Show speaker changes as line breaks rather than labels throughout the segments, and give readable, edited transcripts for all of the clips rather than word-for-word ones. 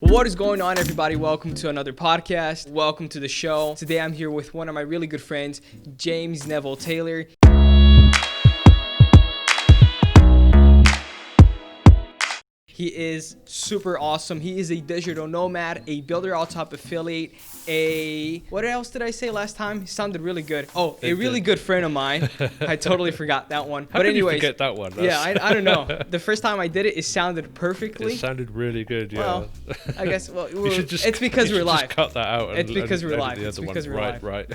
What is going on, everybody? Welcome to another podcast. Welcome to the show. Today I'm here with one of my really good friends, James Neville-Taylor. He is super awesome. He is a digital nomad, a Builderall top affiliate, what else did I say last time? He sounded really good. Oh, a really good friend of mine. I totally forgot that one.
How but anyways, you forget that one?
Yeah, I don't know. The first time I did it, it sounded perfectly.
It sounded really good, yeah.
Well, I guess, it's because we're live.
Just cut that out.
It's because we're live. It's because we're live.
Right.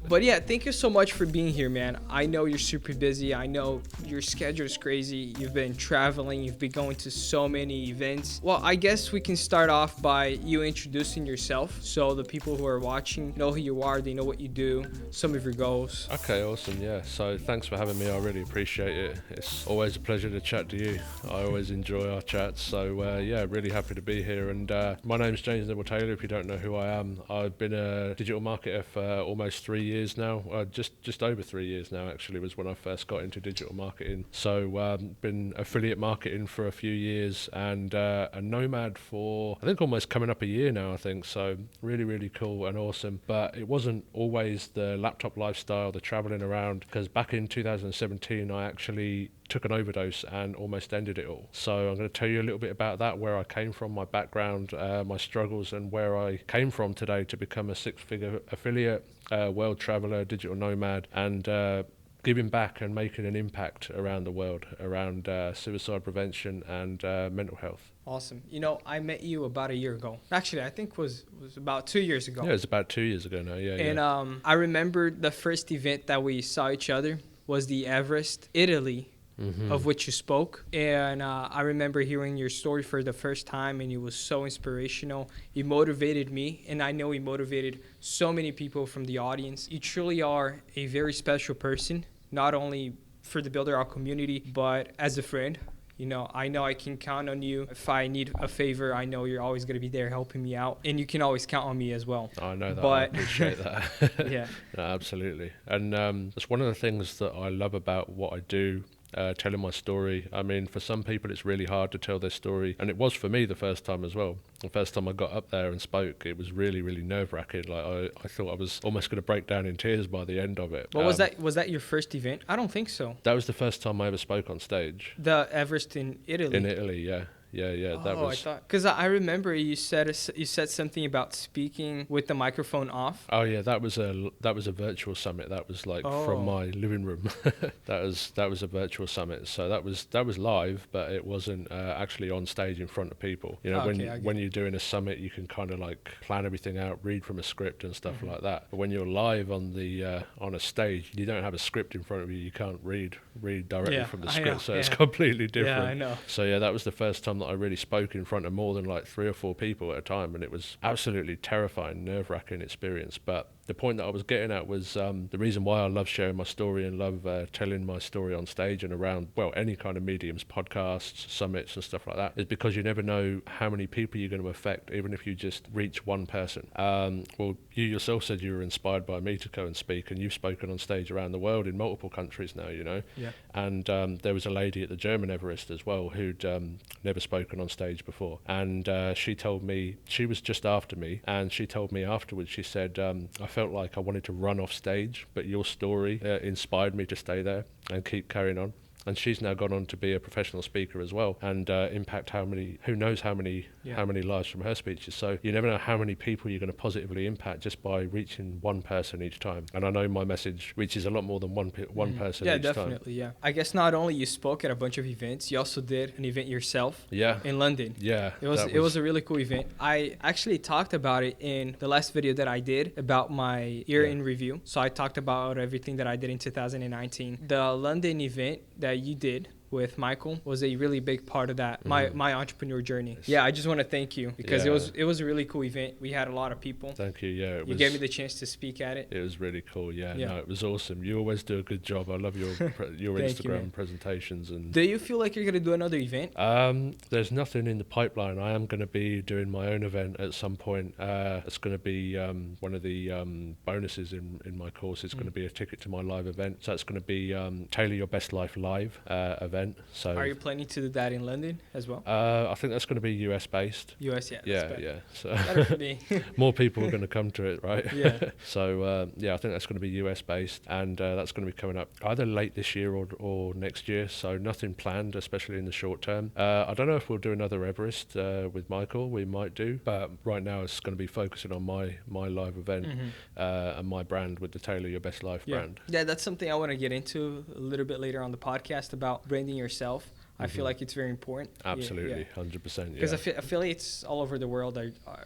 But yeah, thank you so much for being here, man. I know you're super busy. I know your schedule is crazy. You've been traveling. You've been going to so many events. Well, I guess we can start off by you introducing yourself so the people who are watching know who you are, they know what you do, some of your goals.
Okay, awesome. Yeah, so thanks for having me. I really appreciate it. It's always a pleasure to chat to you. I always enjoy our chats. So yeah, really happy to be here. And my name's James Neville-Taylor. If you don't know who I am, I've been a digital marketer for almost 3 years now. Just over 3 years now, actually, was when I first got into digital marketing. So been affiliate marketing for a few years and a nomad for, I think, almost coming up a year now, I think. So really cool and awesome. But it wasn't always the laptop lifestyle, the traveling around, because back in 2017, I actually took an overdose and almost ended it all. So I'm going to tell you a little bit about that, where I came from, my background, my struggles, and where I came from today to become a six-figure affiliate, world traveler, digital nomad, and giving back and making an impact around the world, around suicide prevention and mental health.
Awesome. You know, I met you about a year ago. Actually, I think was about 2 years ago.
Yeah, it was about 2 years ago now, yeah.
And I remember the first event that we saw each other was the Everest, Italy, of which you spoke. And I remember hearing your story for the first time, and it was so inspirational. It motivated me, and I know it motivated so many people from the audience. You truly are a very special person, not only for the Builderall community, but as a friend. You know I can count on you. If I need a favor, I know you're always going to be there helping me out. And you can always count on me as well.
I know that. I appreciate that.
Yeah.
No, absolutely. And that's one of the things that I love about what I do. Telling my story. I mean, for some people it's really hard to tell their story, and it was for me the first time as well. The first time I got up there and spoke, it was really nerve-wracking. Like I thought I was almost going to break down in tears by the end of it.
Well, was that your first event? I don't think so.
That was the first time I ever spoke on stage.
The Everest in Italy.
In Italy, yeah. Yeah. That was.
I thought, because I remember you said something about speaking with the microphone off.
Oh yeah, that was a virtual summit. That was like from my living room. that was a virtual summit. So that was live, but it wasn't actually on stage in front of people. You know, when you're doing a summit, you can kind of like plan everything out, read from a script and stuff like that. But when you're live on a stage, you don't have a script in front of you. You can't read directly from the script. So it's completely different.
Yeah, I know.
So yeah, that was the first time that I really spoke in front of more than like 3 or 4 people at a time, and it was absolutely terrifying, nerve-wracking experience. But the point that I was getting at was the reason why I love sharing my story and love telling my story on stage and around, well, any kind of mediums, podcasts, summits and stuff like that, is because you never know how many people you're going to affect, even if you just reach one person. Well, you yourself said you were inspired by me to go and speak, and you've spoken on stage around the world in multiple countries now, you know.
Yeah.
And there was a lady at the German Everest as well who'd never spoken on stage before, and she told me, she was just after me, and she told me afterwards, she said, I felt like I wanted to run off stage, but your story inspired me to stay there and keep carrying on. And she's now gone on to be a professional speaker as well, and impact who knows how many lives from her speeches. So you never know how many people you're going to positively impact just by reaching one person each time. And I know my message reaches a lot more than one person each time.
Yeah, definitely, yeah. I guess not only you spoke at a bunch of events, you also did an event yourself in London.
Yeah.
It was a really cool event. I actually talked about it in the last video that I did about my year in review. So I talked about everything that I did in 2019. The London event that you did with Michael was a really big part of that, my entrepreneur journey. Yes. Yeah, I just want to thank you because it was a really cool event. We had a lot of people.
Thank you. Yeah,
you gave me the chance to speak at it.
It was really cool. Yeah, no, it was awesome. You always do a good job. I love your Instagram presentations. And
do you feel like you're gonna do another event?
There's nothing in the pipeline. I am going to be doing my own event at some point. It's going to be one of the bonuses in my course. It's going to be a ticket to my live event. So it's going to be Tailor Your Best Life live event. event. So
Are you planning to do that in London as well?
I think that's going to be US based.
US, yeah.
Yeah,
That's better.
yeah. So
Better for me.
more people are going to come to it, right?
Yeah.
So yeah, I think that's going to be US based, and that's going to be coming up either late this year or next year. So nothing planned, especially in the short term. I don't know if we'll do another Everest with Michael. We might do, but right now it's going to be focusing on my live event and my brand with the Taylor Your Best Life brand.
Yeah, that's something I want to get into a little bit later on the podcast about branding yourself. I feel like it's very important.
Absolutely, 100%.
Because affiliates all over the world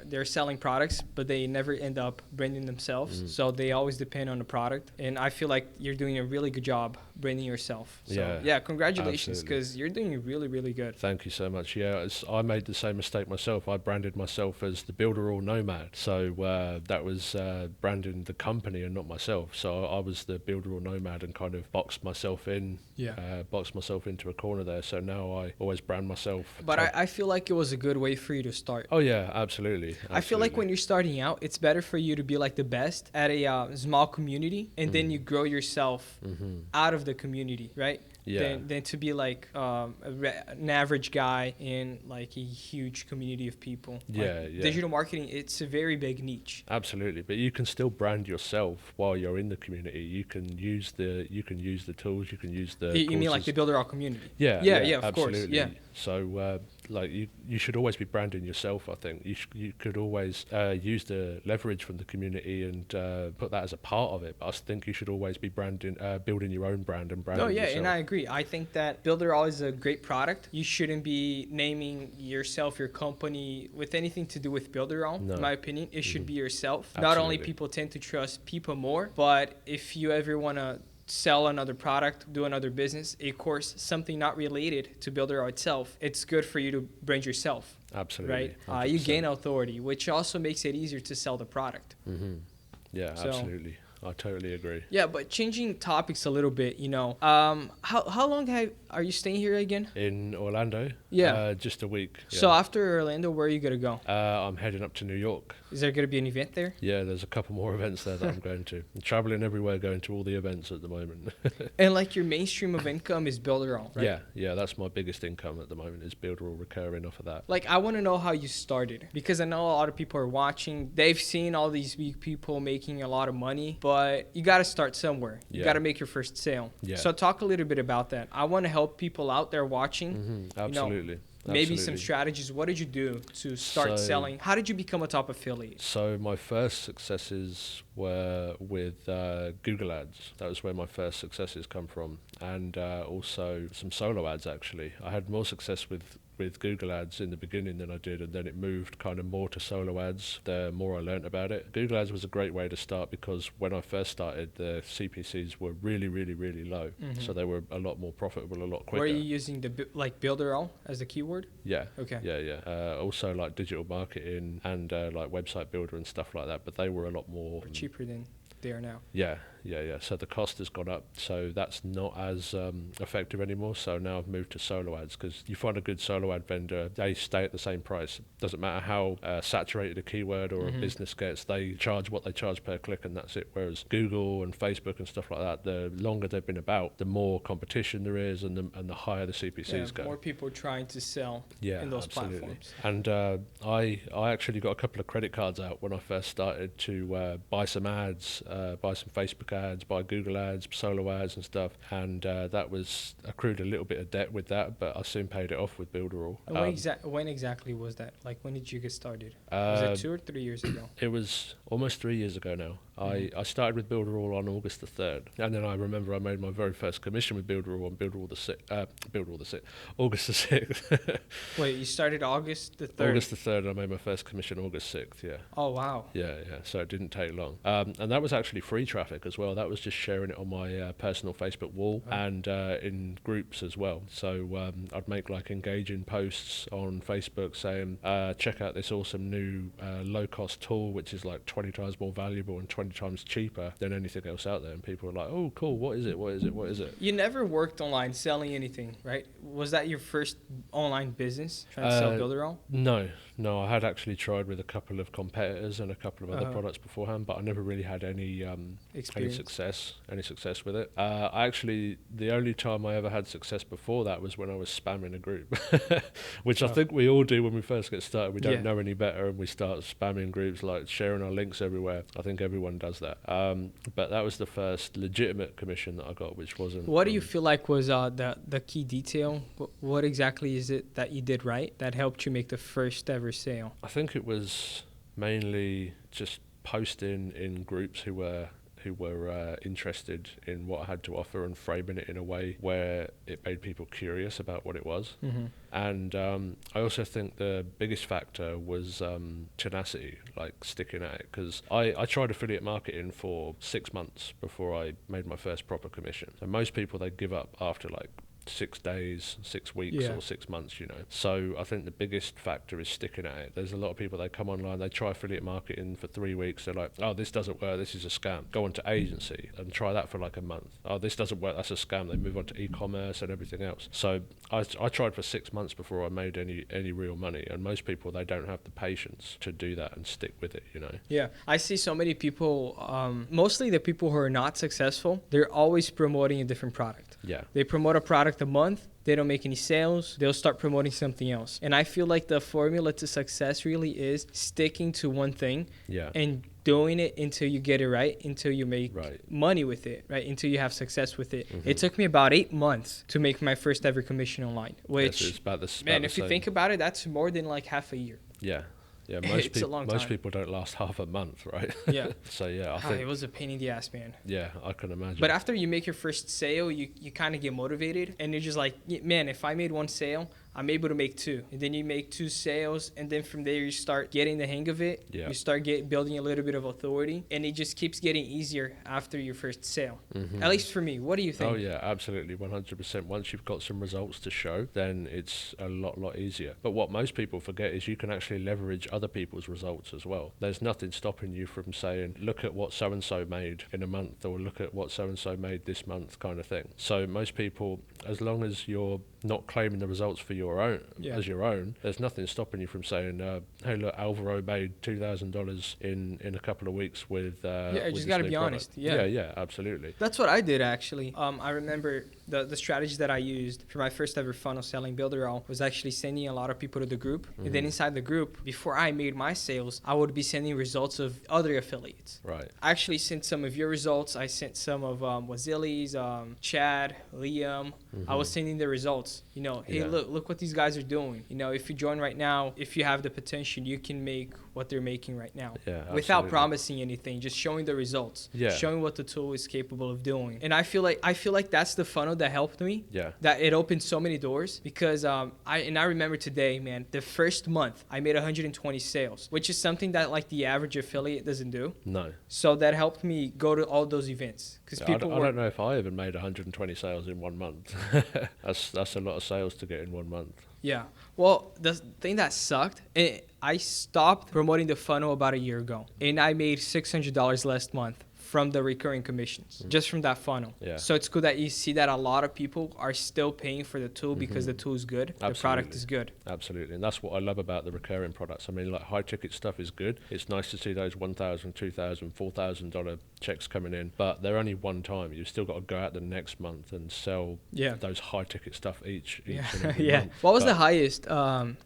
they're selling products, but they never end up branding themselves. So they always depend on the product. And I feel like you're doing a really good job branding yourself. So yeah, congratulations, because you're doing really, really good.
Thank you so much. Yeah, I made the same mistake myself. I branded myself as the Builderall Nomad. So that was branding the company and not myself. So I was the Builderall Nomad and kind of boxed myself into a corner there. So now I always brand myself.
But I feel like it was a good way for you to start.
Oh yeah, absolutely.
I feel like when you're starting out, it's better for you to be like the best at a small community, and then you grow yourself out of the community, right?
Yeah.
Than to be like an average guy in like a huge community of people.
Yeah,
like digital marketing, it's a very big niche.
Absolutely, but you can still brand yourself while you're in the community. You can use the tools. You can use the.
You mean like the Builderall community?
Yeah,
of
absolutely.
course. Yeah.
So like you should always be branding yourself. I think you could always use the leverage from the community and put that as a part of it. But I think you should always be building your own brand and branding.
Oh yeah,
yourself.
and I agree. I think that Builderall is a great product. You shouldn't be naming yourself, your company, with anything to do with Builderall.
No.
In my opinion, it should be yourself.
Absolutely.
Not only people tend to trust people more, but if you ever want to sell another product, do another business, a course, something not related to Builderall itself, it's good for you to brand yourself.
Absolutely.
Right? You gain authority, which also makes it easier to sell the product.
Yeah,
So,
absolutely. I totally agree.
Yeah, but changing topics a little bit, how long are you staying here again?
In Orlando?
Yeah.
Just a week. Yeah.
So after Orlando, where are you going to go?
I'm heading up to New York.
Is there going to be an event there?
Yeah, there's a couple more events there that I'm going to. I'm traveling everywhere, going to all the events at the moment.
And like your mainstream of income is Builderall, right?
Yeah, that's my biggest income at the moment is Builderall recurring off of that.
Like I want to know how you started, because I know a lot of people are watching. They've seen all these big people making a lot of money, but you got to start somewhere. You got to make your first sale.
Yeah.
So talk a little bit about that. I want to help people out there watching.
Absolutely.
Maybe some strategies. What did you do to start selling? How did you become a top affiliate?
So my first successes were with Google Ads. That was where my first successes come from. And also some solo ads, actually. I had more success with Google Ads in the beginning than I did, and then it moved kind of more to solo ads the more I learnt about it. Google Ads was a great way to start because when I first started, the CPCs were really, really, really low. So they were a lot more profitable, a lot quicker.
Were you using the Builderall as the keyword?
Yeah.
Okay.
Yeah. Also like digital marketing and like website builder and stuff like that, but they were a lot more
cheaper than they are now.
Yeah. So the cost has gone up, so that's not as effective anymore. So now I've moved to solo ads because you find a good solo ad vendor, they stay at the same price. Doesn't matter how saturated a keyword or a business gets, they charge what they charge per click, and that's it. Whereas Google and Facebook and stuff like that, the longer they've been about, the more competition there is, and the higher the CPCs go.
More people trying to sell in those platforms.
And I actually got a couple of credit cards out when I first started to buy some ads, buy some Facebook ads, buy Google ads, solo ads and stuff, and that was accrued a little bit of debt with that, but I soon paid it off with Builderall.
When exactly was that? Like, when did you get started? Was it 2 or 3 years ago?
It was almost 3 years ago now. I started with Builderall on August the 3rd, and then I remember I made my very first commission with Builderall on August the 6th.
Wait, you started August the 3rd?
August the 3rd, I made my first commission August 6th, yeah.
Oh, wow.
Yeah, so it didn't take long. And that was actually free traffic as well. That was just sharing it on my personal Facebook wall and in groups as well. So I'd make like engaging posts on Facebook saying, check out this awesome new low-cost tool, which is like 20 times more valuable and 20 times cheaper than anything else out there. And people were like, oh, cool, what is it? You
never worked online selling anything, right? Was that your first online business, trying to sell Builderall?
No, No, I had actually tried with a couple of competitors and a couple of other products beforehand, but I never really had any success with it. The only time I ever had success before that was when I was spamming a group, which I think we all do when we first get started. We don't know any better, and we start spamming groups, like sharing our links everywhere. I think everyone does that. But that was the first legitimate commission that I got, which wasn't.
What do you feel like was the key detail? What exactly is it that you did right that helped you make the first ever sale?
I think it was mainly just posting in groups who were interested in what I had to offer and framing it in a way where it made people curious about what it was.
Mm-hmm.
And I also think the biggest factor was tenacity, like sticking at it, because I tried affiliate marketing for 6 months before I made my first proper commission. So most people, they give up after like 6 days, 6 weeks, or 6 months, So I think the biggest factor is sticking at it. There's a lot of people, they come online, they try affiliate marketing for 3 weeks, they're like, oh, this doesn't work, this is a scam. Go on to agency and try that for like a month. Oh, this doesn't work, that's a scam. They move on to e-commerce and everything else. So I tried for 6 months before I made any real money, and most people, they don't have the patience to do that and stick with it,
Yeah, I see so many people, mostly the people who are not successful, they're always promoting a different product.
Yeah.
They promote a product a month, they don't make any sales, they'll start promoting something else. And I feel like the formula to success really is sticking to one thing and doing it until you get it right, until you make money with it, right? Until you have success with it. Mm-hmm. It took me about 8 months to make my first ever commission online, which,
it's about the
man, if you think about it, that's more than like half a year.
Yeah. Yeah, most people don't last half a month, right?
Yeah.
So yeah, I think
it was a pain in the ass, man.
Yeah, I can imagine.
But after you make your first sale, you kind of get motivated, and you're just like, man, if I made 1 sale, I'm able to make 2. And then you make 2 sales, and then from there you start getting the hang of it. Yeah. You start building a little bit of authority, and it just keeps getting easier after your first sale. Mm-hmm. At least for me. What do you think?
Oh yeah, absolutely, 100%. Once you've got some results to show, then it's a lot easier. But what most people forget is you can actually leverage other people's results as well. There's nothing stopping you from saying, look at what so-and-so made in a month, or look at what so-and-so made this month, kind of thing. So most people, as long as you're not claiming the results for your own as your own, there's nothing stopping you from saying, hey look, Alvaro made $2,000 in a couple of weeks with
you just gotta be honest.
Yeah, absolutely.
That's what I did actually. I remember the strategy that I used for my first ever funnel selling Builderall was actually sending a lot of people to the group. Mm-hmm. And then inside the group, before I made my sales, I would be sending results of other affiliates.
Right.
I actually sent some of your results. I sent some of Wazily's, Chad, Liam. Mm-hmm. I was sending the results. Hey, look what these guys are doing. If you join right now, if you have the potential, you can make what they're making right now.
Yeah,
without promising anything, just showing the results. Yeah. Showing what the tool is capable of doing. And I feel like that's the funnel that helped me.
Yeah.
That it opened so many doors because I remember today, man, the first month I made 120 sales, which is something that like the average affiliate doesn't do.
No.
So that helped me go to all those events because
I don't know if I even made 120 sales in 1 month. That's a lot of sales to get in 1 month.
Yeah. Well, the thing that sucked, I stopped promoting the funnel about a year ago, and I made $600 last month from the recurring commissions, just from that funnel. Yeah. So it's cool that you see that a lot of people are still paying for the tool because the tool is good. Absolutely. The product is good.
Absolutely. And that's what I love about the recurring products. I mean, like high ticket stuff is good. It's nice to see those $1,000, $2,000, $4,000 checks coming in, but they're only one time. You've still got to go out the next month and sell those high ticket stuff each and every month.
What was the highest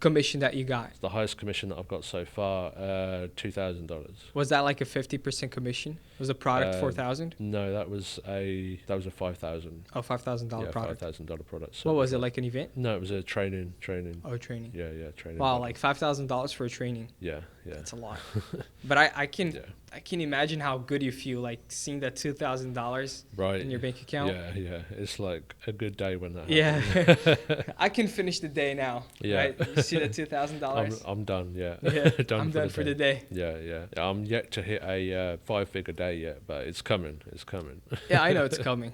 commission that you got?
The highest commission that I've got so far, $2,000.
Was that like a 50% commission? Was the product 4,000?
No, that was a 5,000.
Oh, $5,000 product.
$5,000 product. So
what was it, like an event?
No, it was a training.
Oh, training.
Yeah, training.
Wow, like $5,000 for a training.
Yeah.
That's a lot. But I can imagine how good you feel, like seeing that $2,000 in your bank account.
Yeah. It's like a good day when that
happens. Yeah. I can finish the day now. Yeah. Right? You see the $2,000?
I'm done, yeah.
I'm done for the day.
Yeah. I'm yet to hit a 5-figure day yet, but it's coming.
Yeah, I know it's coming.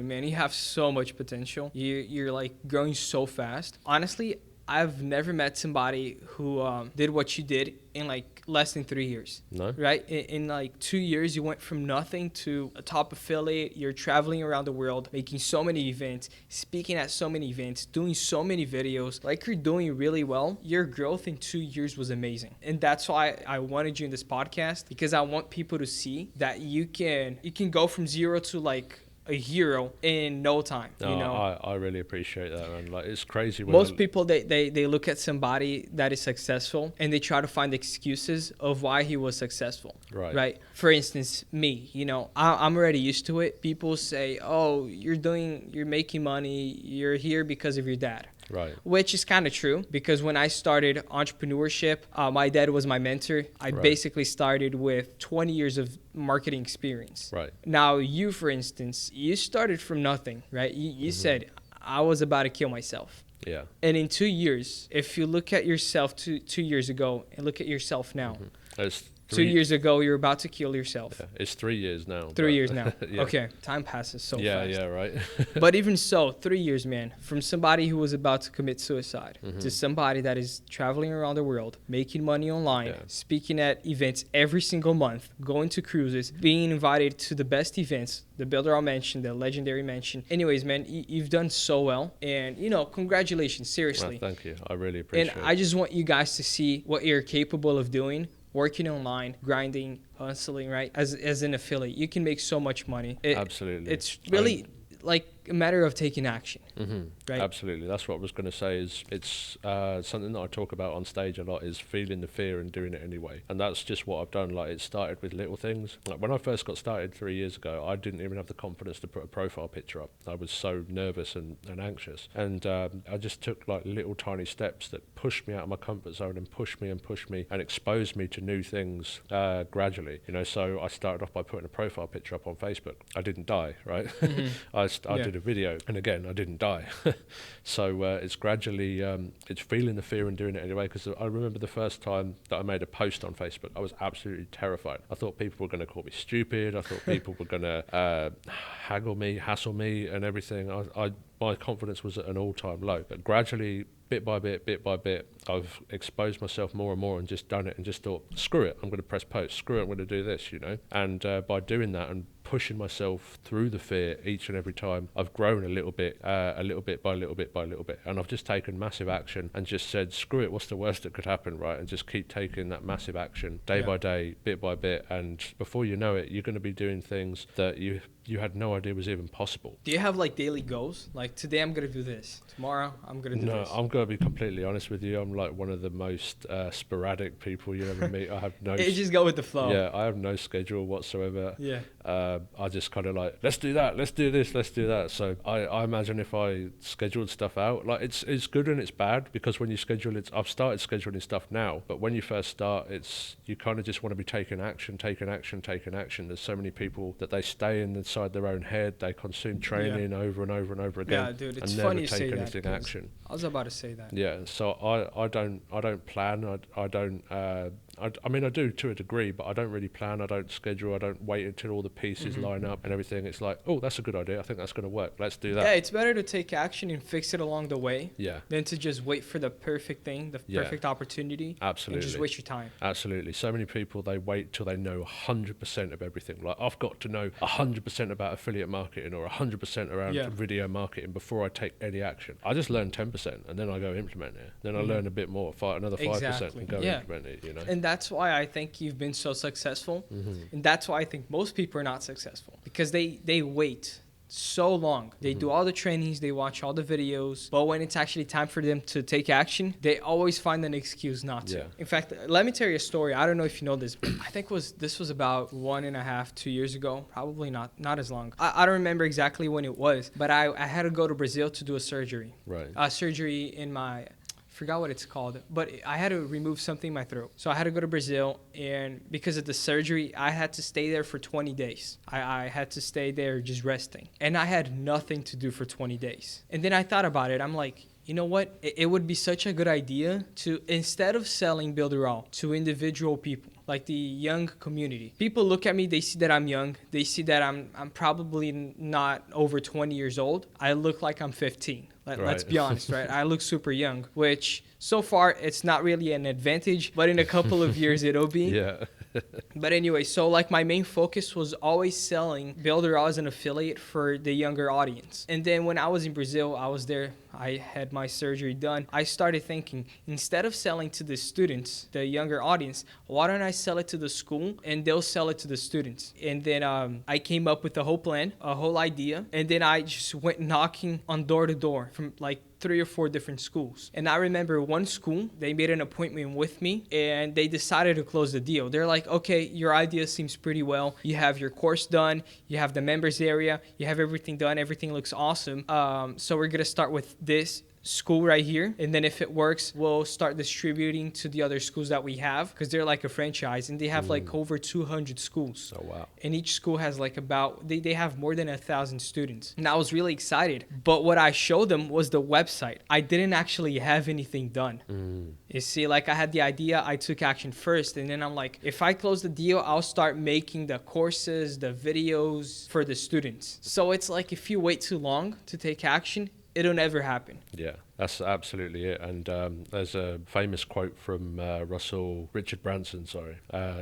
Man. You have so much potential. You're like growing so fast. Honestly, I've never met somebody who did what you did in like less than 3 years.
No?
Right? In like 2 years, you went from nothing to a top affiliate. You're traveling around the world, making so many events, speaking at so many events, doing so many videos. Like, you're doing really well. Your growth in 2 years was amazing. And that's why I wanted you in this podcast, because I want people to see that you can go from zero to like a hero in no time.
No,
you know,
I really appreciate that, man. Like, it's crazy when
most people they look at somebody that is successful and they try to find excuses of why he was successful. Right. For instance, me, you know, I'm already used to it. People say, oh, you're making money, you're here because of your dad.
Right.
Which is kind of true, because when I started entrepreneurship, my dad was my mentor. I basically started with 20 years of marketing experience.
Right.
Now, you, for instance, you started from nothing, right? You said, I was about to kill myself.
Yeah.
And in 2 years, if you look at yourself 2 years ago and look at yourself now,
It's
2 years ago, you're about to kill yourself.
Yeah, it's 3 years now.
3 years now.
Yeah.
Okay. Time passes so fast.
Yeah, right.
But even so, 3 years, man, from somebody who was about to commit suicide to somebody that is traveling around the world, making money online, speaking at events every single month, going to cruises, being invited to the best events, the Builderall Mansion, the legendary mansion. Anyways, man, you've done so well. And, you know, congratulations, seriously.
Well, thank you. I really appreciate it.
And I just want you guys to see what you're capable of doing. Working online, grinding, hustling, right? As an affiliate, you can make so much money.
Absolutely.
It's really like a matter of taking action. Right?
Absolutely. That's what I was going to say. Is it's something that I talk about on stage a lot, is feeling the fear and doing it anyway. And that's just what I've done. Like, it started with little things. Like, when I first got started 3 years ago, I didn't even have the confidence to put a profile picture up. I was so nervous and anxious. And I just took like little tiny steps that pushed me out of my comfort zone and pushed me and exposed me to new things gradually. You know, so I started off by putting a profile picture up on Facebook. I didn't die, right? I did a video, and again, I didn't die. So it's gradually, it's feeling the fear and doing it anyway, because I remember the first time that I made a post on Facebook, I was absolutely terrified. I thought people were going to call me stupid. I thought people were going to hassle me and everything. My confidence was at an all-time low. But gradually, bit by bit, I've exposed myself more and more and just done it and just thought, screw it, I'm going to press post. Screw it, I'm going to do this, you know. And by doing that and pushing myself through the fear each and every time, I've grown a little bit by little bit. And I've just taken massive action and just said, screw it, what's the worst that could happen, right? And just keep taking that massive action day by day, bit by bit. And before you know it, you're going to be doing things that you had no idea was even possible.
Do you have like daily goals? Like, today I'm going to do this. Tomorrow I'm going to do this.
No, I'm going to be completely honest with you. I'm like one of the most sporadic people you ever meet. I have no...
It just go with the flow.
Yeah, I have no schedule whatsoever.
Yeah.
I just kind of like, let's do that, let's do this, let's do that. So I imagine if I scheduled stuff out, like it's good and it's bad, because when you schedule it, I've started scheduling stuff now, but when you first start, you kind of just want to be taking action. There's so many people that they stay inside their own head, they consume training over and over and over again.
Yeah, dude, it's
and
funny
never
you say
take
that.
anything action.
I was about to say that.
Yeah, so I don't plan. I mean, I do to a degree, but I don't really plan. I don't schedule. I don't wait until all the pieces line up and everything. It's like, oh, that's a good idea. I think that's going to work. Let's do that.
Yeah, it's better to take action and fix it along the way.
Yeah.
Than to just wait for the perfect thing, the perfect opportunity.
Absolutely.
And just waste your time.
Absolutely. So many people, they wait till they know 100% of everything. Like, I've got to know 100% about affiliate marketing or 100% around video marketing before I take any action. I just learn 10% and then I go implement it. Then I learn a bit more, another 5% and go implement it, you know.
And that's why I think you've been so successful. And that's why I think most people are not successful, because they wait so long. They do all the trainings, they watch all the videos, but when it's actually time for them to take action, they always find an excuse not to. In fact, let me tell you a story. I don't know if you know this, but I think this was about 1.5, 2 years ago. Probably not as long. I don't remember exactly when it was, but I had to go to Brazil to do a surgery. Surgery in my... forgot what it's called, but I had to remove something in my throat. So I had to go to Brazil, and because of the surgery, I had to stay there for 20 days. I had to stay there just resting. And I had nothing to do for 20 days. And then I thought about it. I'm like, you know what? It would be such a good idea to, instead of selling Builderall to individual people, like the young community. People look at me, they see that I'm young. They see that I'm probably not over 20 years old. I look like I'm 15. Let's be honest, right? I look super young, which so far it's not really an advantage, but in a couple of years it'll be.
Yeah.
But anyway, so like my main focus was always selling Builderall as an affiliate for the younger audience. And then when I was in Brazil, I was there, I had my surgery done. I started thinking, instead of selling to the students, the younger audience, why don't I sell it to the school and they'll sell it to the students? And then I came up with a whole plan, a whole idea. And then I just went knocking on door to door from like 3 or 4 different schools. And I remember one school, they made an appointment with me and they decided to close the deal. They're like, okay, your idea seems pretty well. You have your course done, you have the members area, you have everything done, everything looks awesome. So we're gonna start with this school right here, and then if it works, we'll start distributing to the other schools that we have, because they're like a franchise and they have like over 200 schools.
Oh wow.
And each school has like about they have more than 1,000 students, and I was really excited. But what I showed them was the website. I didn't actually have anything done. You see, like I had the idea, I took action first, and then I'm like, if I close the deal, I'll start making the courses, the videos for the students. So it's like if you wait too long to take action, it'll never happen.
Yeah, that's absolutely it. And there's a famous quote from Richard Branson,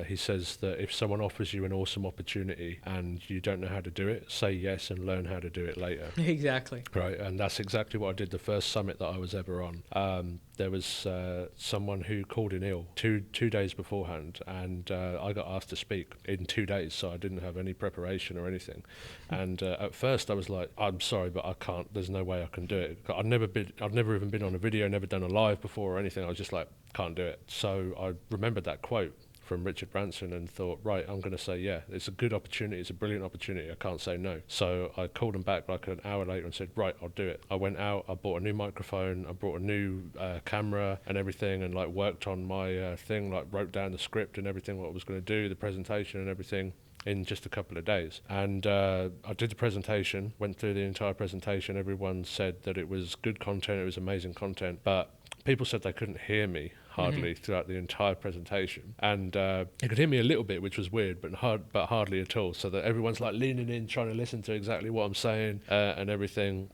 he says that if someone offers you an awesome opportunity and you don't know how to do it, say yes and learn how to do it later.
Exactly.
Right, and that's exactly what I did the first summit that I was ever on. There was someone who called in ill two days beforehand, and I got asked to speak in 2 days, so I didn't have any preparation or anything. And at first I was like, I'm sorry, but I can't, there's no way I can do it. I'd never even been on a video, never done a live before or anything. I was just like, can't do it. So I remembered that quote from Richard Branson and thought, right, I'm going to say yeah. It's a good opportunity. It's a brilliant opportunity. I can't say no. So I called him back like an hour later and said, right, I'll do it. I went out, I bought a new microphone, I brought a new camera and everything, and like worked on my thing, like wrote down the script and everything, what I was going to do, the presentation and everything, in just a couple of days. And I did the presentation, went through the entire presentation. Everyone said that it was good content, it was amazing content, but people said they couldn't hear me hardly throughout the entire presentation, and they could hear me a little bit, which was weird, but hardly at all. So that everyone's like leaning in, trying to listen to exactly what I'm saying and everything.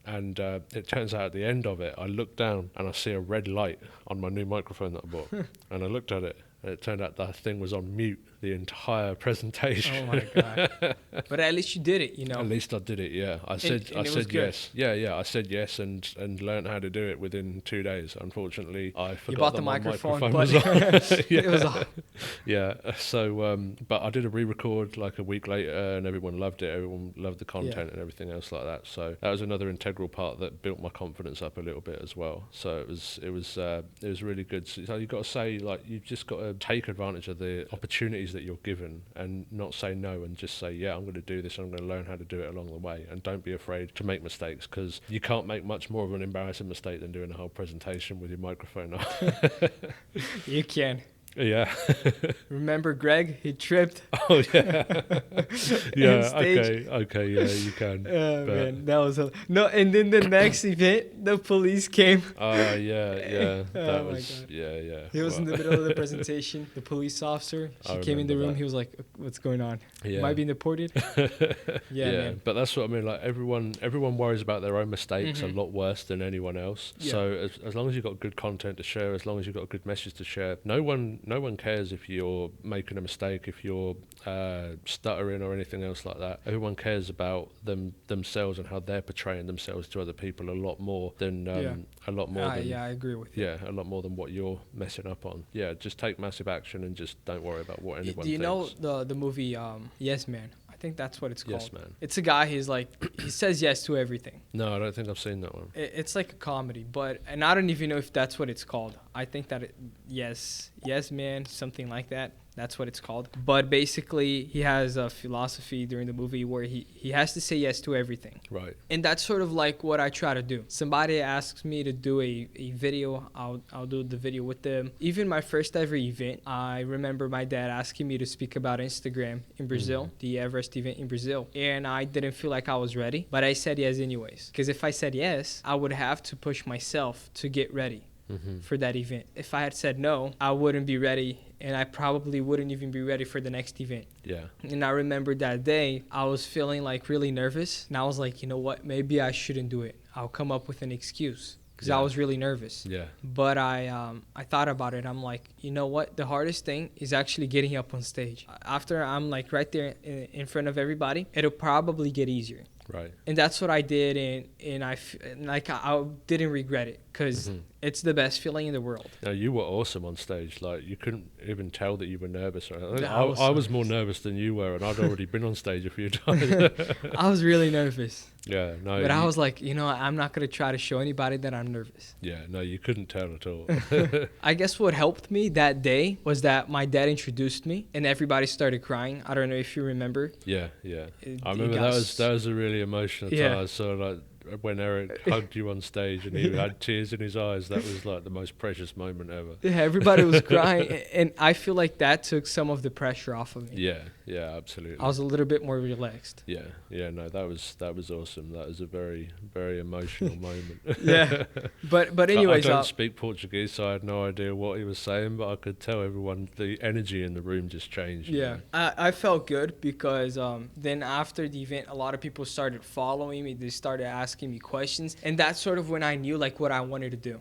And it turns out at the end of it, I looked down and I see a red light on my new microphone that I bought, and I looked at it. And it turned out that thing was on mute the entire presentation.
Oh my God. But at least you did it, you know.
At least I did it, yeah. I said yes. Yeah, I said yes and learned how to do it within 2 days. Unfortunately, I forgot
you bought
that
the
my
microphone
was on. Yeah.
It was on.
Yeah, so, but I did a re-record like a week later and everyone loved it. Everyone loved the content and everything else like that. So that was another integral part that built my confidence up a little bit as well. So it was really good. So you've got to say, like, you've just got to take advantage of the opportunities that you're given and not say no, and just say, yeah, I'm going to do this, I'm going to learn how to do it along the way, and don't be afraid to make mistakes, because you can't make much more of an embarrassing mistake than doing a whole presentation with your microphone on.
You can.
Yeah.
Remember Greg? He tripped.
Oh yeah. Yeah. Okay. Yeah, you can.
Oh man, that was no. And then the next event, the police came.
Oh yeah. That
Oh,
was
my God.
yeah.
He was in the middle of the presentation. The police officer, she came in the room.
that.
He was like, "What's going on?
Yeah.
Am I being deported?" Yeah, man.
But that's what I mean. Like everyone worries about their own mistakes a lot worse than anyone else.
Yeah.
So as long as you've got good content to share, as long as you've got a good message to share, no one cares if you're making a mistake, if you're stuttering or anything else like that. Everyone cares about themselves and how they're portraying themselves to other people a lot more than I agree with you. Yeah, a lot more than what you're messing up on. Yeah, just take massive action and just don't worry about what anyone thinks.
Do you know the movie Yes Man? I think that's what it's called.
Yes Man.
It's a guy, he's like, he says yes to everything.
No, I don't think I've seen that one.
It's like a comedy, and I don't even know if that's what it's called. I think that Yes Man, something like that. That's what it's called. But basically, he has a philosophy during the movie where he has to say yes to everything.
Right.
And that's sort of like what I try to do. Somebody asks me to do a video, I'll do the video with them. Even my first ever event, I remember my dad asking me to speak about Instagram in Brazil, the Everest event in Brazil. And I didn't feel like I was ready, but I said yes anyways. Because if I said yes, I would have to push myself to get ready. for that event. If I had said no, I wouldn't be ready, and I probably wouldn't even be ready for the next event.
Yeah.
And I remember that day, I was feeling like really nervous, and I was like, you know what, maybe I shouldn't do it. I'll come up with an excuse, because I was really nervous.
Yeah.
But I thought about it. I'm like, you know what? The hardest thing is actually getting up on stage. After I'm like right there in front of everybody, it'll probably get easier.
Right.
And that's what I did, and I didn't regret it, because it's the best feeling in the world.
No, you were awesome on stage. Like, you couldn't even tell that you were nervous.
I
I was more nervous than you were, and I'd already been on stage a few times.
I was really nervous.
Yeah, no.
But I was like, you know, I'm not going to try to show anybody that I'm nervous.
Yeah, no, you couldn't tell at all.
I guess what helped me that day was that my dad introduced me, and everybody started crying. I don't know if you remember.
Yeah. I remember that was a really emotional time. So, like, when Eric hugged you on stage and he had tears in his eyes, that was like the most precious moment ever.
Yeah, everybody was crying, and I feel like that took some of the pressure off of me.
Yeah, absolutely.
I was a little bit more relaxed.
Yeah, no, that was awesome. That was a very, very emotional moment.
Yeah, but anyways,
I don't speak Portuguese, so I had no idea what he was saying, but I could tell everyone, the energy in the room just changed.
Yeah,
you know?
I felt good, because then after the event, a lot of people started following me. They started asking me questions, and that's sort of when I knew like what I wanted to do.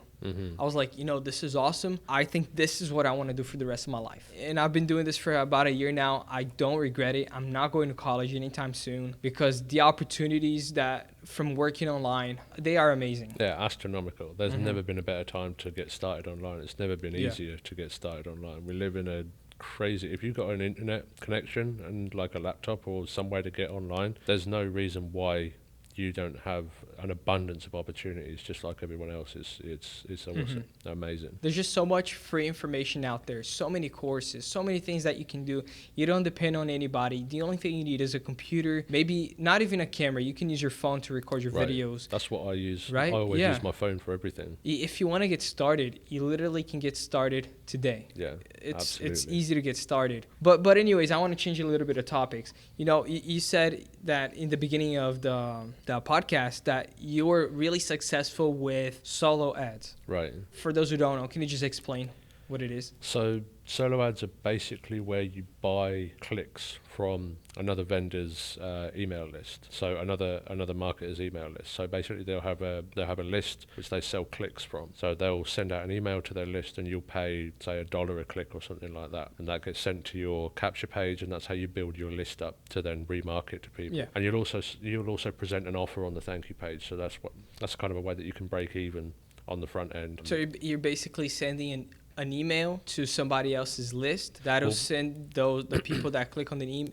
I was like, you know, this is awesome. I think this is what I want to do for the rest of my life. And I've been doing this for about a year now. I don't regret it. I'm not going to college anytime soon, because the opportunities that from working online, they are amazing.
Yeah, astronomical. There's never been a better time to get started online. It's never been easier to get started online. We live in a crazy, if you've got an internet connection and like a laptop or some way to get online, there's no reason why you don't have an abundance of opportunities just like everyone else. It's awesome. Amazing.
There's just so much free information out there, so many courses, so many things that you can do. You don't depend on anybody. The only thing you need is a computer, maybe not even a camera. You can use your phone to record your videos.
That's what I use.
Right?
I always use my phone for everything.
If you want to get started, you literally can get started today.
Yeah,
it's
absolutely.
easy to get started. But anyways, I want to change a little bit of topics. You know, you said that in the beginning of the podcast that you were really successful with solo ads.
Right.
For those who don't know, can you just explain what it is?
So solo ads are basically where you buy clicks from another vendor's email list. So another marketer's email list. So basically they'll have a list which they sell clicks from. So they'll send out an email to their list and you'll pay say $1 a click or something like that. And that gets sent to your capture page, and that's how you build your list up to then remarket to people.
Yeah.
And you'll also present an offer on the thank you page. So that's kind of a way that you can break even on the front end.
So you're basically sending an email to somebody else's list that'll send the people that click on the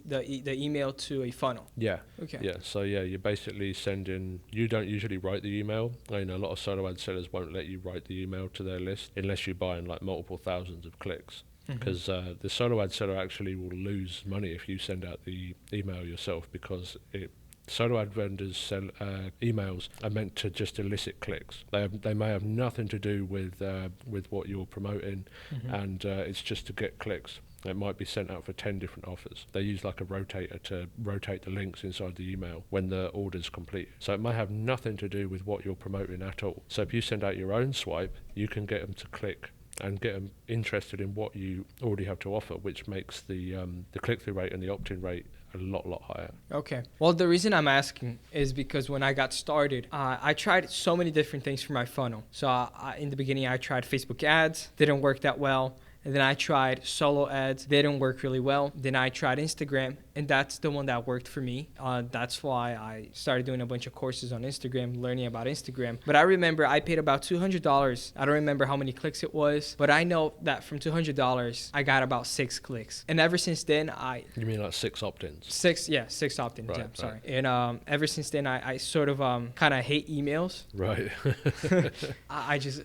email to a funnel.
Yeah.
Okay.
Yeah. So you're basically sending. You don't usually write the email. I know a lot of solo ad sellers won't let you write the email to their list unless you're buying like multiple thousands of clicks. Because the solo ad seller actually will lose money if you send out the email yourself, because solo ad vendors sell emails are meant to just elicit clicks. They may have nothing to do with what you're promoting, and it's just to get clicks. It might be sent out for 10 different offers. They use like a rotator to rotate the links inside the email when the order's complete. So it may have nothing to do with what you're promoting at all. So if you send out your own swipe, you can get them to click and get them interested in what you already have to offer, which makes the click-through rate and the opt-in rate a lot higher.
Okay. Well, the reason I'm asking is because when I got started, I tried so many different things for my funnel. So in the beginning, I tried Facebook ads, didn't work that well. And then I tried solo ads. They didn't work really well. Then I tried Instagram, and that's the one that worked for me. That's why I started doing a bunch of courses on Instagram, learning about Instagram. But I remember I paid about $200. I don't remember how many clicks it was, but I know that from $200, I got about 6 clicks. And ever since then,
You mean like 6 opt-ins?
6 opt-ins,
right,
yeah, sorry. And ever since then, I sort of kind of hate emails.
Right.
I just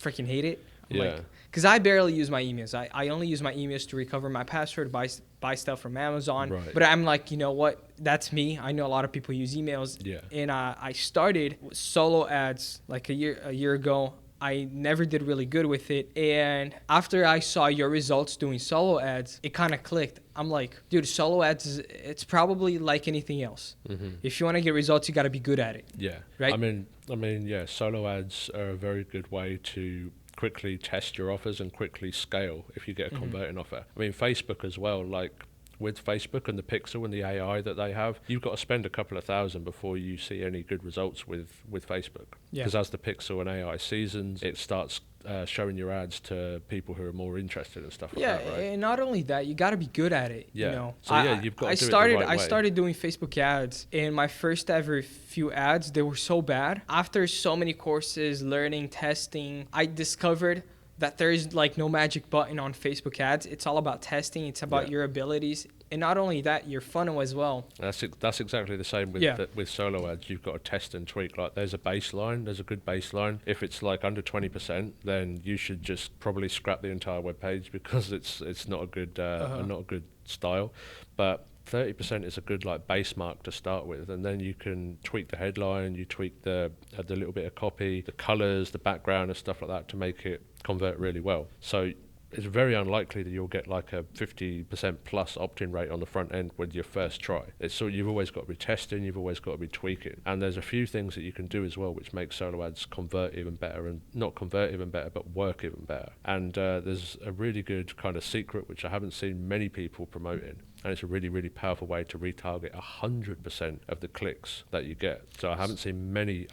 freaking hate it.
Yeah.
Because I barely use my emails. I only use my emails to recover my password, buy stuff from Amazon.
Right.
But I'm like, you know what? That's me. I know a lot of people use emails.
Yeah.
And I started with solo ads like a year ago. I never did really good with it. And after I saw your results doing solo ads, it kind of clicked. I'm like, dude, solo ads, it's probably like anything else. If you want to get results, you got to be good at it.
Yeah.
Right?
I mean, yeah, solo ads are a very good way to quickly test your offers and quickly scale if you get a converting offer. I mean, Facebook as well, like with Facebook and the Pixel and the AI that they have, you've got to spend a couple of thousand before you see any good results with Facebook. Because as the Pixel and AI seasons, it starts showing your ads to people who are more interested and stuff like that, right?
And not only that, you got to be good at it.
Yeah.
You know,
So you've got to do it the right way.
I started doing Facebook ads, and my first ever few ads, they were so bad. After so many courses, learning, testing, I discovered that there is like no magic button on Facebook ads. It's all about testing. It's about your abilities. And not only that, your funnel as well.
That's exactly the same with solo ads. You've got to test and tweak. Like there's a baseline, there's a good baseline. If it's like under 20%, then you should just probably scrap the entire web page because it's not a good not a good style. But 30% is a good like base mark to start with, and then you can tweak the headline, you tweak the little bit of copy, the colors, the background and stuff like that to make it convert really well. So it's very unlikely that you'll get like a 50% plus opt-in rate on the front end with your first try. It's so you've always got to be testing, you've always got to be tweaking, and there's a few things that you can do as well which make solo ads convert even better, and not convert even better but work even better. And there's a really good kind of secret which I haven't seen many people promoting, and it's a really, really powerful way to retarget 100% of the clicks that you get. So I haven't seen many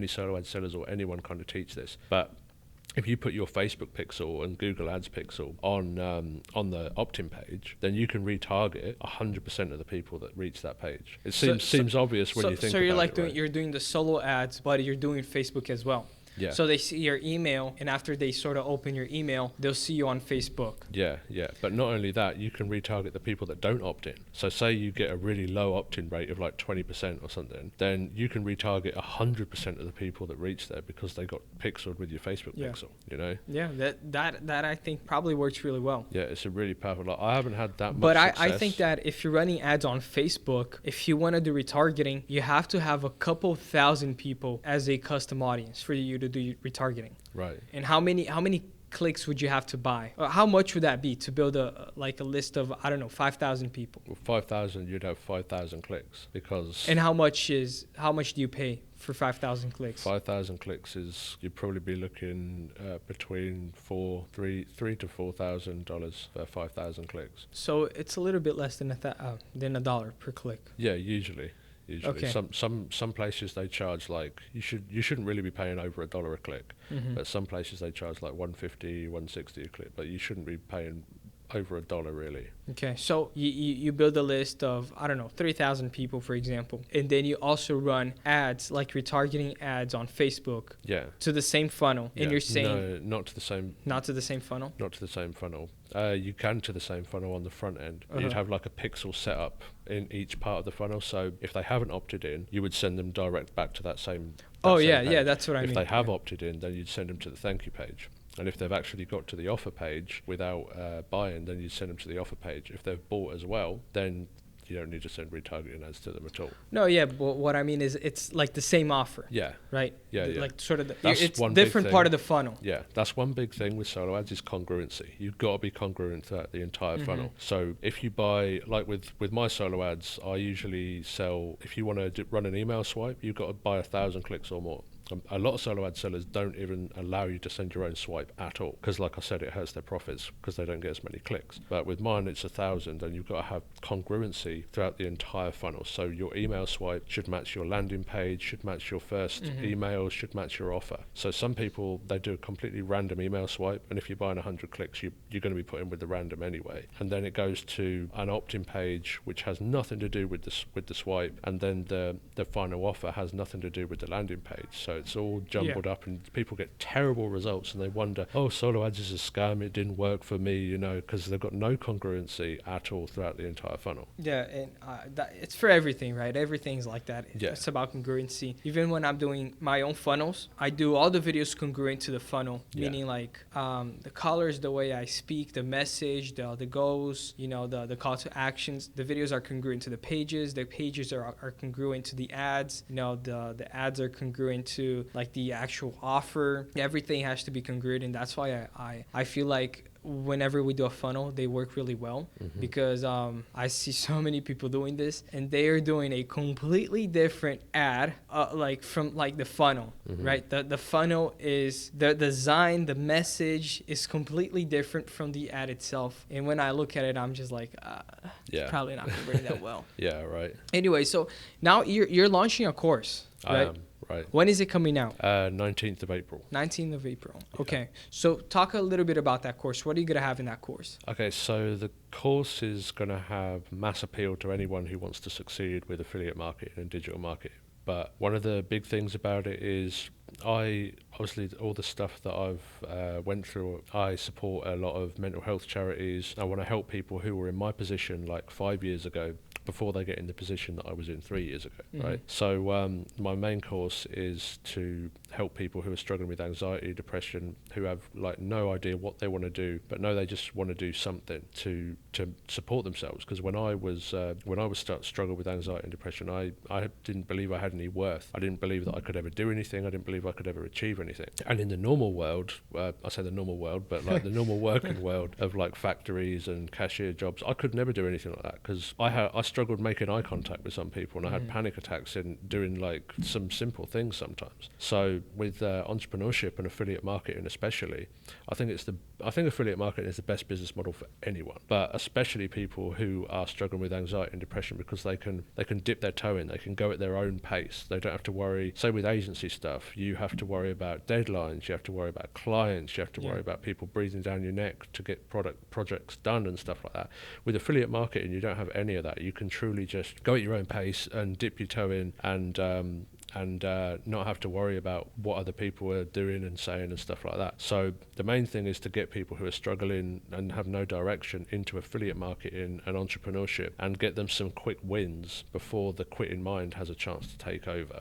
solo ad sellers or anyone kind of teach this, but if you put your Facebook pixel and Google Ads pixel on the opt-in page, then you can retarget 100% of the people that reach that page. It seems obvious when you think about it.
So you're like
right?
you're doing the solo ads, but you're doing Facebook as well.
Yeah.
So they see your email, and after they sort of open your email, they'll see you on Facebook.
Yeah. But not only that, you can retarget the people that don't opt in. So say you get a really low opt-in rate of like 20% or something, then you can retarget 100% of the people that reach there because they got pixeled with your Facebook pixel, you know?
Yeah, that I think probably works really well.
Yeah, it's a really powerful, like, I haven't had that much
But
success.
I think that if you're running ads on Facebook, if you want to do retargeting, you have to have a couple thousand people as a custom audience for you to do retargeting.
Right.
And how many clicks would you have to buy? How much would that be to build a list of, I don't know, 5,000 people?
Well, 5,000, you'd have 5,000 clicks because...
And how much do you pay for 5,000 clicks?
5,000 clicks is, you'd probably be looking between $3,000 to $4,000 for 5,000 clicks.
So it's a little bit less than $1 per click.
Yeah, usually. Okay. Some places they charge like you shouldn't really be paying over $1 a click, but some places they charge like $1.50, $1.60 a click, but you shouldn't be paying over $1 really.
Okay, so you build a list of, I don't know, 3,000 people, for example, and then you also run ads, like retargeting ads on Facebook.
Yeah.
To the same funnel, and you're saying
no, not to the same.
Not to the same funnel.
Not to the same funnel. You can to the same funnel on the front end. You'd have like a pixel set up in each part of the funnel. So if they haven't opted in, you would send them direct back to that same.
Yeah, that's what I mean.
If they have opted in, then you'd send them to the thank you page. And if they've actually got to the offer page without buying, then you send them to the offer page. If they've bought as well, then you don't need to send retargeting ads to them at all.
No, yeah, but what I mean is it's like the same offer.
Yeah.
Right?
Yeah.
Like sort of,
it's
one different part of the funnel.
Yeah, that's one big thing with solo ads is congruency. You've got to be congruent throughout the entire funnel. So if you buy, like with my solo ads, I usually sell, if you want to run an email swipe, you've got to buy 1,000 clicks or more. A lot of solo ad sellers don't even allow you to send your own swipe at all because, like I said, it hurts their profits because they don't get as many clicks. But with mine, it's 1,000, and you've got to have congruency throughout the entire funnel. So your email swipe should match your landing page, should match your first email, should match your offer. So some people, they do a completely random email swipe, and if you're buying 100 clicks, you're going to be putting with the random anyway. And then it goes to an opt-in page, which has nothing to do with the swipe, and then the final offer has nothing to do with the landing page. So it's all jumbled up, and people get terrible results, and they wonder, oh, solo ads is a scam, it didn't work for me, you know, because they've got no congruency at all throughout the entire funnel. Yeah,
and it's for everything, right? Everything's like that. It's about congruency. Even when I'm doing my own funnels, I do all the videos congruent to the funnel, meaning like the colors, the way I speak, the message, the goals, you know, the call to actions. The videos are congruent to the pages are congruent to the ads, you know, the ads are congruent to like the actual offer. Everything has to be congruent, and that's why I feel like whenever we do a funnel, they work really well because I see so many people doing this, and they are doing a completely different ad, like from like the funnel, right? The funnel is the design, the message is completely different from the ad itself. And when I look at it, I'm just like, it's probably not converting that well.
Yeah, right.
Anyway, so now you're launching a course, right?
I am. Right.
When is it coming out?
19th of April.
19th of April. Okay. So talk a little bit about that course. What are you going to have in that course?
Okay, so the course is going to have mass appeal to anyone who wants to succeed with affiliate marketing and digital marketing. But one of the big things about it is obviously all the stuff that I've went through, I support a lot of mental health charities. I want to help people who were in my position like 5 years ago before they get in the position that I was in 3 years ago, right? So my main course is to help people who are struggling with anxiety, depression, who have like no idea what they want to do, but know they just want to do something to support themselves. Because when I was struggling with anxiety and depression, I didn't believe I had any worth. I didn't believe that I could ever do anything. I didn't believe I could ever achieve anything. And in the normal world, I say the normal world, but like the normal working world of like factories and cashier jobs, I could never do anything like that because I struggled making eye contact with some people, and I had panic attacks in doing like some simple things sometimes. So with entrepreneurship and affiliate marketing especially, I think affiliate marketing is the best business model for anyone, but especially people who are struggling with anxiety and depression, because they can dip their toe in, they can go at their own pace. They don't have to worry. Say with agency stuff, you have to worry about deadlines, you have to worry about clients, you have to worry about people breathing down your neck to get projects done and stuff like that. With affiliate marketing, you don't have any of that. You can truly just go at your own pace and dip your toe in and not have to worry about what other people are doing and saying and stuff like that. So the main thing is to get people who are struggling and have no direction into affiliate marketing and entrepreneurship and get them some quick wins before the quitting mind has a chance to take over.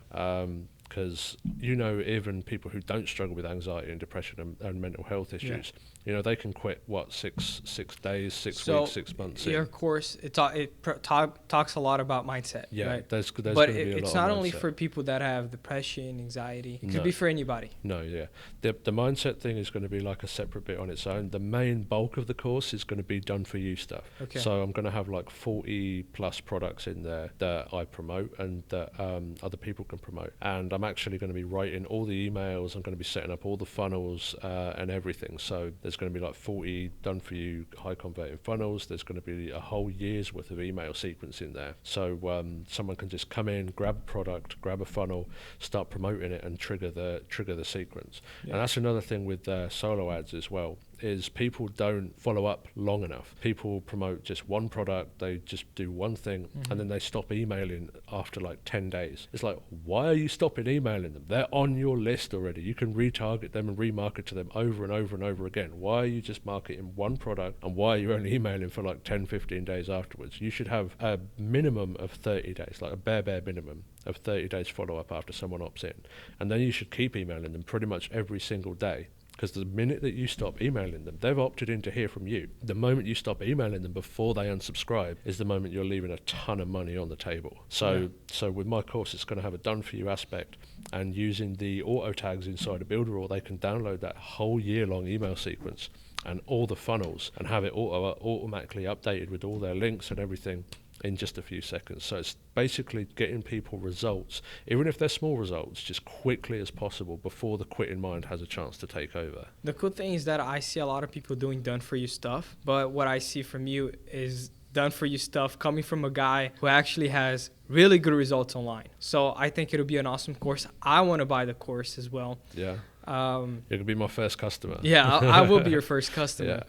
Because even people who don't struggle with anxiety and depression and mental health issues, they can quit 6 days, 6 weeks, 6 months.
Your course talks a lot about mindset.
Yeah,
right?
there's
but
going to be a lot
it's
of
not
mindset.
Only for people that have depression, anxiety. It could
No.
be for anybody.
No, yeah. The mindset thing is going to be like a separate bit on its own. The main bulk of the course is going to be done for you stuff.
Okay.
So I'm going to have like 40 plus products in there that I promote and that other people can promote. And I'm actually going to be writing all the emails. I'm going to be setting up all the funnels and everything. So there's going to be like 40 done for you high converting funnels. There's going to be a whole year's worth of email sequence in there. So someone can just come in, grab a product, grab a funnel, start promoting it, and trigger the sequence. Yeah. And that's another thing with solo ads as well, is people don't follow up long enough. People promote just one product, they just do one thing, and then they stop emailing after like 10 days. It's like, why are you stopping emailing them? They're on your list already. You can retarget them and remarket to them over and over and over again. Why are you just marketing one product, and why are you only emailing for like 10, 15 days afterwards? You should have a minimum of 30 days, like a bare minimum of 30 days follow-up after someone opts in. And then you should keep emailing them pretty much every single day. Because the minute that you stop emailing them, they've opted in to hear from you. The moment you stop emailing them before they unsubscribe is the moment you're leaving a ton of money on the table. So with my course, it's going to have a done-for-you aspect. And using the auto tags inside of Builderall, they can download that whole year-long email sequence and all the funnels and have it automatically updated with all their links and everything in just a few seconds. So it's basically getting people results, even if they're small results, just quickly as possible before the quitting mind has a chance to take over.
The cool thing is that I see a lot of people doing done-for-you stuff, but what I see from you is done-for-you stuff coming from a guy who actually has really good results online. So I think it'll be an awesome course. I want to buy the course as well.
Yeah. You're gonna be my first customer.
Yeah, I will be your first customer.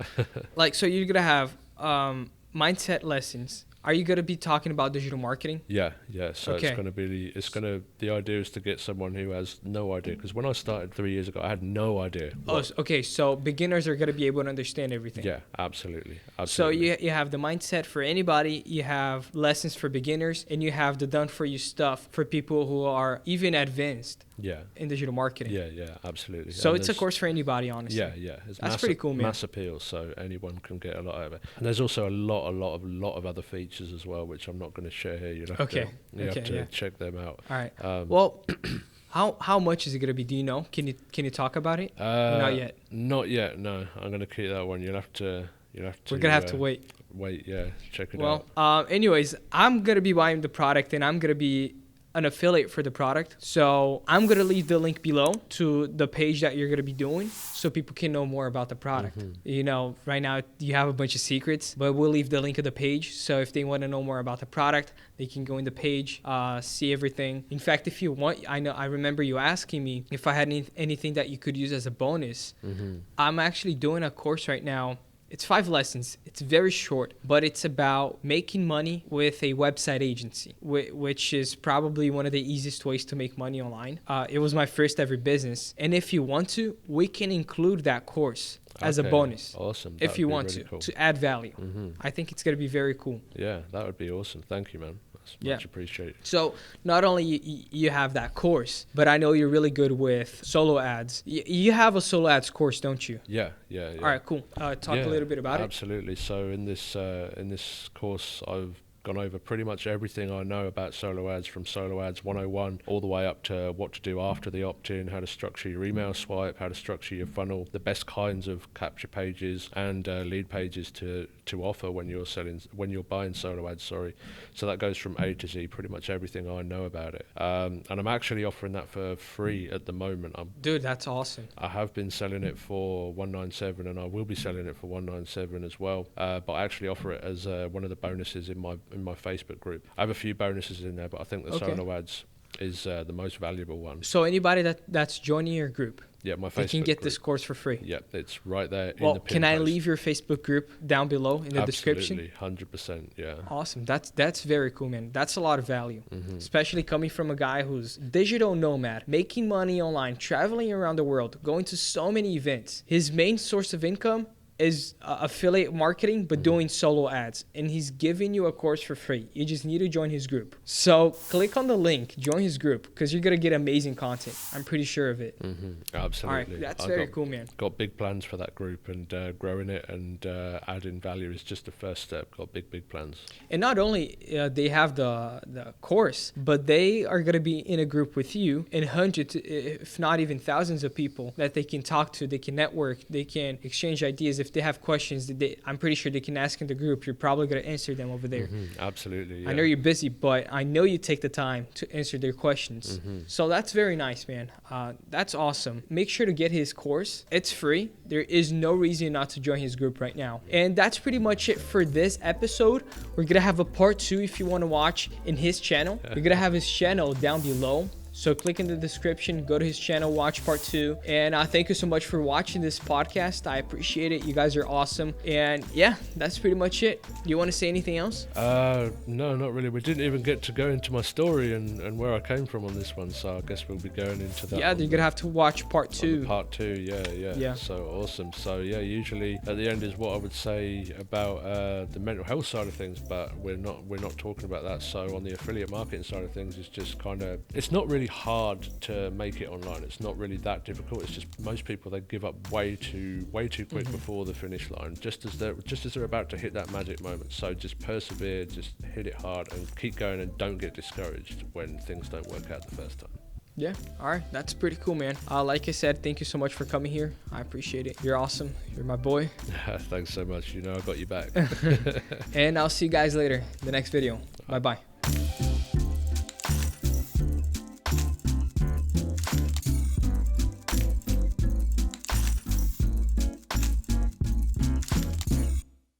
Yeah.
So you're gonna have mindset lessons. Are you going to be talking about digital marketing?
Yeah. So okay. The idea is to get someone who has no idea. Because when I started 3 years ago, I had no idea.
Okay. So beginners are going to be able to understand everything.
Yeah, absolutely.
So you have the mindset for anybody, you have lessons for beginners, and you have the done-for-you stuff for people who are even advanced.
Yeah.
In digital marketing.
Yeah, absolutely.
So it's a course for anybody, honestly.
Yeah.
That's pretty cool, man.
Mass appeal, so anyone can get a lot out of it. And there's also a lot of other features as well, which I'm not going to share here. You have to check them out.
All right. Well, How much is it gonna be? Do you know? Can you talk about it? Not yet.
Not yet. No, I'm gonna keep that one. You'll have to.
We're gonna have to wait.
Yeah. Check it out.
Well, anyways, I'm gonna be buying the product, and I'm gonna be an affiliate for the product. So I'm gonna leave the link below to the page that you're gonna be doing, so people can know more about the product. You know, right now you have a bunch of secrets, but we'll leave the link of the page. So if they want to know more about the product, they can go in the page, see everything. In fact, if you want, I remember you asking me if I had anything that you could use as a bonus. I'm actually doing a course right now. It's 5 lessons. It's very short, but it's about making money with a website agency, which is probably one of the easiest ways to make money online. It was my first ever business. And if you want to, we can include that course as a bonus.
Awesome.
If you want to add value. I think it's going to be very cool.
Yeah, that would be awesome. Thank you, man. Much appreciated.
So not only you have that course, but I know you're really good with solo ads. You have a solo ads course, don't you?
Yeah.
All right, cool. Talk a little bit about it.
Absolutely. So in this course, I've gone over pretty much everything I know about solo ads, from solo ads 101 all the way up to what to do after the opt-in, how to structure your email swipe, how to structure your funnel, the best kinds of capture pages and lead pages to offer when you're buying solo ads. So that goes from A to Z, pretty much everything I know about it. And I'm actually offering that for free at the moment.
Dude, that's awesome.
I have been selling it for $197, and I will be selling it for $197 as well. But I actually offer it as one of the bonuses in my Facebook group. I have a few bonuses in there, but I think the solo ads is the most valuable one.
So anybody that's joining your group,
my Facebook
they can get
group.
this course for free.
Yeah, it's right there in the pin
can I
post.
leave your Facebook group down below in the description?
Absolutely, 100%, yeah.
Awesome. That's very cool, man. That's a lot of value, especially coming from a guy who's digital nomad, making money online, traveling around the world, going to so many events. His main source of income is affiliate marketing, but doing solo ads. And he's giving you a course for free. You just need to join his group. So click on the link, join his group, because you're going to get amazing content. I'm pretty sure of it.
Absolutely.
All right, that's very cool, man.
Got big plans for that group, and growing it and adding value is just the first step. Got big plans. And
not only they have the course, but they are going to be in a group with you and hundreds, if not even thousands of people that they can talk to, they can network, they can exchange ideas. If they have questions, I'm pretty sure they can ask in the group. You're probably going to answer them over there.
Absolutely. Yeah.
I know you're busy, but I know you take the time to answer their questions. So that's very nice, man. That's awesome. Make sure to get his course. It's free. There is no reason not to join his group right now. And that's pretty much it for this episode. We're going to have a part 2 if you want to watch in his channel. We're going to have his channel down below. So click in the description, go to his channel, watch part 2. And thank you so much for watching this podcast. I appreciate it. You guys are awesome. And yeah, that's pretty much it. Do you want to say anything else?
No, not really. We didn't even get to go into my story and where I came from on this one. So I guess we'll be going into that.
Yeah, you're going to have to watch part 2.
Part 2, yeah. So awesome. So yeah, usually at the end is what I would say about the mental health side of things, but we're not talking about that. So on the affiliate marketing side of things, it's just kind of, it's not really hard to make it online. It's not really that difficult. It's just most people, they give up way too quick before the finish line, just as they're about to hit that magic moment. So just persevere, just hit it hard and keep going, and don't get discouraged when things don't work out the first time.
Yeah, all right, that's pretty cool, man. Like I said, thank you so much for coming here. I appreciate it. You're awesome. You're my boy.
Thanks so much. You know I got you back.
And I'll see you guys later in the next video. Bye-bye.